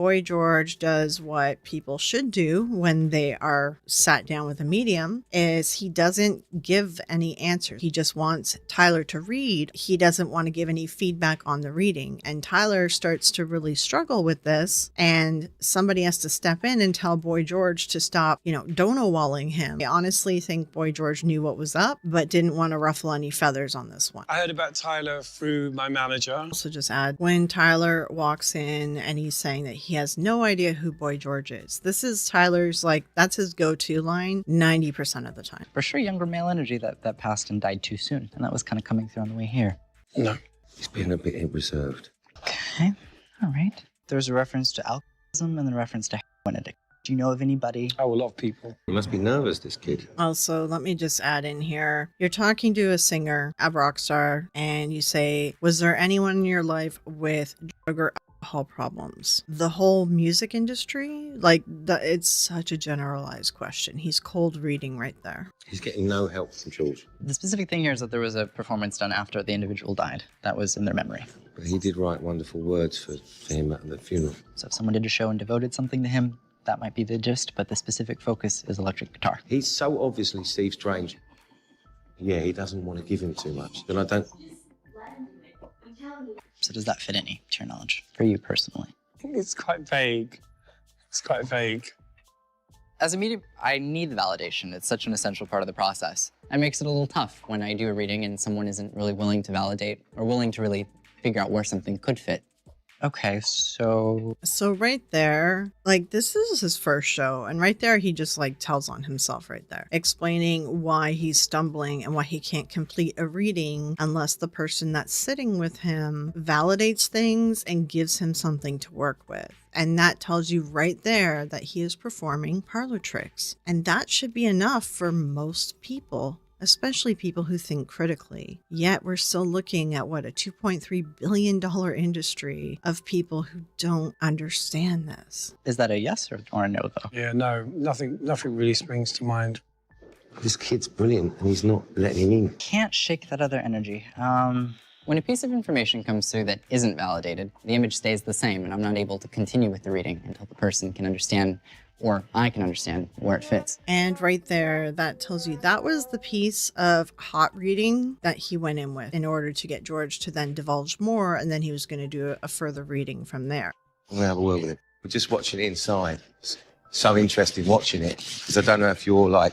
Boy George does what people should do when they are sat down with a medium, is he doesn't give any answers. He just wants Tyler to read. He doesn't want to give any feedback on the reading. And Tyler starts to really struggle with this, and somebody has to step in and tell Boy George to stop, Donowalling him. I honestly think Boy George knew what was up, but didn't want to ruffle any feathers on this one. I heard about Tyler through my manager. Also just add, when Tyler walks in and he's saying that he has no idea who Boy George is, this is Tyler's, that's his go-to line 90% of the time. For sure, younger male energy that passed and died too soon. And that was kind of coming through on the way here. No. He's been a bit reserved. Okay, all right. There's a reference to alcoholism and then a reference to heroin addiction. Do you know of anybody? Oh, a lot of people. He must be nervous, this kid. Also, let me just add in here. You're talking to a singer, a rock star, and you say, was there anyone in your life with drug or alcohol problems? The whole music industry? It's such a generalized question. He's cold reading right there. He's getting no help from George. The specific thing here is that there was a performance done after the individual died. That was in their memory. But he did write wonderful words for him at the funeral. So if someone did a show and devoted something to him, that might be the gist, but the specific focus is electric guitar. He's so obviously Steve Strange. Yeah, he doesn't want to give him too much. Then I don't... So does that fit any, to your knowledge, for you personally? I think it's quite vague. It's quite vague. As a medium, I need the validation. It's such an essential part of the process. It makes it a little tough when I do a reading and someone isn't really willing to validate or willing to really figure out where something could fit. Okay, so right there, this is his first show, and right there he just tells on himself right there, explaining why he's stumbling and why he can't complete a reading unless the person that's sitting with him validates things and gives him something to work with. And that tells you right there that he is performing parlor tricks. And that should be enough for most people, especially people who think critically. Yet we're still looking at a $2.3 billion industry of people who don't understand this. is that a yes or a no, though? Yeah, no, nothing really springs to mind. This kid's brilliant, and he's not letting him in. Can't shake that other energy. When a piece of information comes through that isn't validated, the image stays the same, and I'm not able to continue with the reading until the person can understand, or I can understand, where it fits. And right there, that tells you that was the piece of hot reading that he went in with in order to get George to then divulge more, and then he was going to do a further reading from there. I'm going to have a word with him. We're just watching it inside. So interested watching it, because I don't know if you're,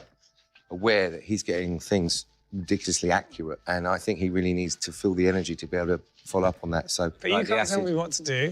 aware that he's getting things ridiculously accurate, and I think he really needs to feel the energy to be able to follow up on that. So, But you can't tell me what to do.